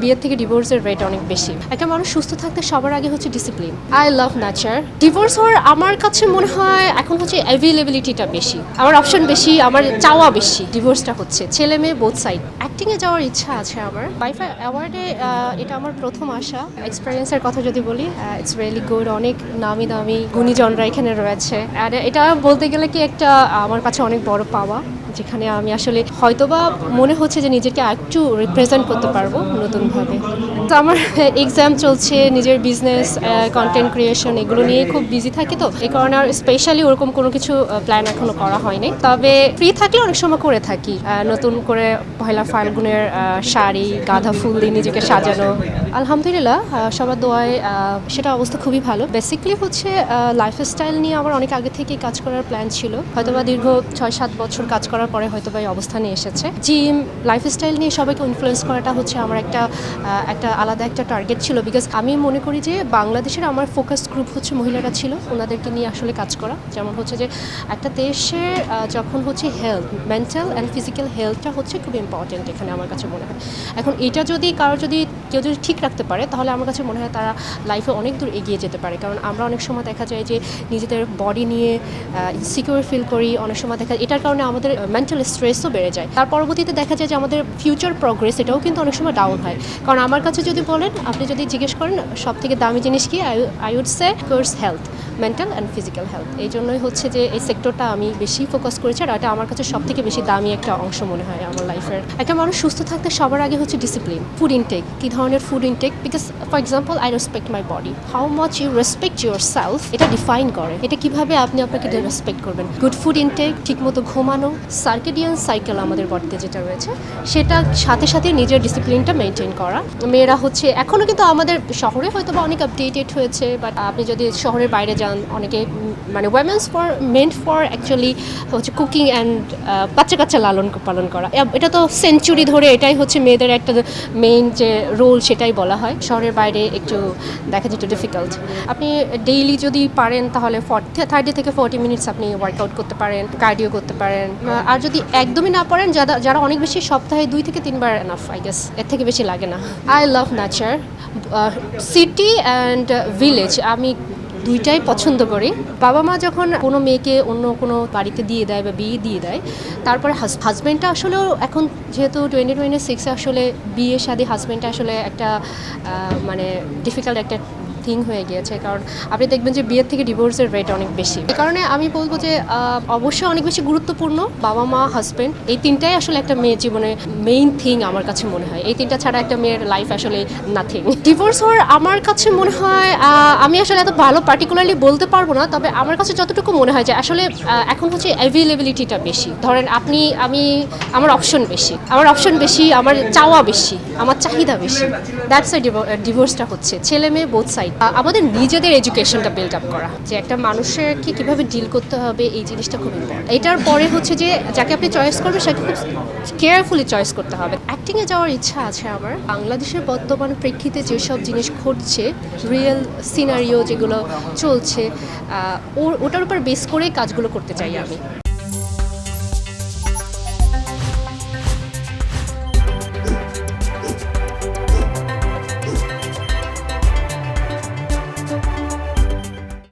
বিয়ের থেকে ডিভোর্সের রেট অনেক বেশি। একটা মানুষ সুস্থ থাকতে সবার আগে হচ্ছে discipline. I love nature. Divorce হওয়ার আমার কাছে মনে হয় এখন হচ্ছে অ্যাভেলেবিলিটিটা বেশি, আমার অপশন বেশি, আমার চাওয়া বেশি। ডিভোর্সটা হচ্ছে ছেলে মেয়ে বোথ সাইড। অ্যাক্টিংয়ে যাওয়ার ইচ্ছা আছে আমার। ওয়াইফাই অ্যাওয়ার্ডে এটা আমার প্রথম আসা। এক্সপিরিয়েন্সের কথা যদি বলি, ইটস রিয়েলি গুড। অনেক নামি দামি গুণীজনরা এখানে রয়েছে। আর এটা বলতে গেলে কি একটা আমার কাছে অনেক বড় পাওয়া, যেখানে আমি আসলে হয়তোবা মনে হচ্ছে যে নিজেকে একটু রিপ্রেজেন্ট করতে পারবো নতুনভাবে। তো আমার এক্সাম চলছে, নিজের বিজনেস, কন্টেন্ট ক্রিয়েশন, এগুলো নিয়ে খুব বিজি থাকি। তো এই কারণে আর স্পেশালি ওরকম কোনো কিছু প্ল্যান এখনো করা হয়নি। তবে ফ্রি থাকলে অনেক সময় করে থাকি নতুন করে পহেলা ফাল্গুনের শাড়ি, গাঁদা ফুল দিয়ে নিজেকে সাজানো। আলহামদুলিল্লাহ, সবার দোয়ায় সেটা অবস্থা খুবই ভালো। বেসিক্যালি হচ্ছে লাইফস্টাইল নিয়ে আমার অনেক আগে থেকেই কাজ করার প্ল্যান ছিল। হয়তোবা দীর্ঘ 6-7 বছর কাজ করার পরে হয়তোবা এই অবস্থানে এসেছে। জিম, লাইফস্টাইল নিয়ে সবাইকে ইনফ্লুয়েন্স করাটা হচ্ছে আমার একটা আলাদা একটা টার্গেট ছিল। বিকজ আমি মনে করি যে বাংলাদেশের আমার ফোকাস গ্রুপ হচ্ছে মহিলারা ছিল, ওনাদেরকে নিয়ে আসলে কাজ করা। যেমন হচ্ছে যে একটা দেশের যখন হচ্ছে হেলথ, মেন্টাল অ্যান্ড ফিজিক্যাল হেলথটা হচ্ছে খুব ইম্পর্টেন্ট এখানে আমার কাছে মনে হয়। এখন এটা যদি কেউ যদি ঠিক রাখতে পারে, তাহলে আমার কাছে মনে হয় তারা লাইফে অনেক দূর এগিয়ে যেতে পারে। কারণ আমরা অনেক সময় দেখা যায় যে নিজেদের বডি নিয়ে ইনসিকিউর ফিল করি। অনেক সময় এটার কারণে আমাদের মেন্টাল স্ট্রেসও বেড়ে যায়। তার পরবর্তীতে দেখা যায় যে আমাদের ফিউচার প্রগ্রেস এটাও কিন্তু অনেক সময় ডাউন হয়। কারণ আমার কাছে যদি বলেন, আপনি যদি জিজ্ঞেস করেন সব থেকে দামি জিনিস কি, I would say course health, mental and physical health. এই জন্যই হচ্ছে যে এই সেক্টরটা আমি বেশি ফোকাস করেছি। আর এটা আমার কাছে সব থেকে বেশি দামি একটা অংশ মনে হয় আমার লাইফের। একটা মানুষ সুস্থ থাকতে সবার আগে হচ্ছে ডিসিপ্লিন। ফুড ইনটেক, কী ধরনের food intake. Because for example, I respect my body. How much you respect yourself, এটা ডিফাইন করে এটা কিভাবে আপনি আপনাকে রেসপেক্ট করবেন। গুড ফুড ইনটেক, ঠিকমতো ঘুমানো, সার্কেডিয়ান সাইকেল আমাদের বডিতে যেটা রয়েছে, সেটা সাথে সাথে নিজের ডিসিপ্লিনটা মেনটেন করা। মেয়েরা হচ্ছে এখনও কিন্তু আমাদের শহরে হয়তো বা অনেক আপডেটেড হয়েছে, বাট আপনি যদি শহরের বাইরে যান, অনেকে মানে women's for meant for actually হচ্ছে কুকিং অ্যান্ড বাচ্চা কাচ্চা লালন পালন করা। এটা তো সেঞ্চুরি ধরে এটাই হচ্ছে মেয়েদের একটা মেইন যে রোল, সেটাই বলা হয়। শহরের বাইরে একটু দেখা যেত ডিফিকাল্ট। আপনি ডেইলি যদি পারেন তাহলে 30 থেকে 40 মিনিটস আপনি ওয়ার্কআউট করতে পারেন, কার্ডিও করতে পারেন। আর যদি একদমই না পারেন, যারা অনেক বেশি, সপ্তাহে 2 থেকে 3 বার এনাফ, আই গেস, এর থেকে বেশি লাগে না। I love nature. City and village আমি দুইটাই পছন্দ করি। বাবা মা যখন কোনো মেয়েকে অন্য কোনো বাড়িতে দিয়ে দেয় বা বিয়ে দিয়ে দেয়, তারপরে হাজব্যান্ডটা আসলেও এখন যেহেতু 2026 আসলে বিয়ে শাদী, হাজব্যান্ডটা আসলে একটা মানে ডিফিকাল্ট একটা থিং হয়ে গিয়েছে। কারণ আপনি দেখবেন যে বিয়ের থেকে ডিভোর্সের রেট অনেক বেশি। এই কারণে আমি বলবো যে অবশ্যই অনেক বেশি গুরুত্বপূর্ণ বাবা মা, হাজব্যান্ড, এই তিনটাই আসলে একটা মেয়ের জীবনে মেইন থিং আমার কাছে মনে হয়। এই তিনটা ছাড়া একটা মেয়ের লাইফ আসলে নাথিং। ডিভোর্স হওয়ার আমার কাছে মনে হয়, আমি আসলে এত ভালো পার্টিকুলারলি বলতে পারবো না, তবে আমার কাছে যতটুকু মনে হয় যে আসলে এখন হচ্ছে অ্যাভেলেবিলিটিটা বেশি। ধরেন আমার অপশন বেশি, আমার চাওয়া বেশি, আমার চাহিদা বেশি। দ্যাটস এ ডিভোর্সটা হচ্ছে ছেলে মেয়ে বোথ সাইড। আমাদের নিজেদের এডুকেশনটা বিল্ড আপ করা, যে একটা মানুষের কিভাবে ডিল করতে হবে, এই জিনিসটা খুব ইম্পর্টেন্ট। এটার পরে হচ্ছে যে যাকে আপনি চয়েস করবেন সেটা খুব কেয়ারফুলি চয়েস করতে হবে। অ্যাক্টিংয়ে যাওয়ার ইচ্ছা আছে আমার। বাংলাদেশের বর্তমান প্রেক্ষিতে যেসব জিনিস ঘটছে, রিয়েল সিনারিও যেগুলো চলছে, ওটার উপর বেস করেই কাজগুলো করতে চাই আমি।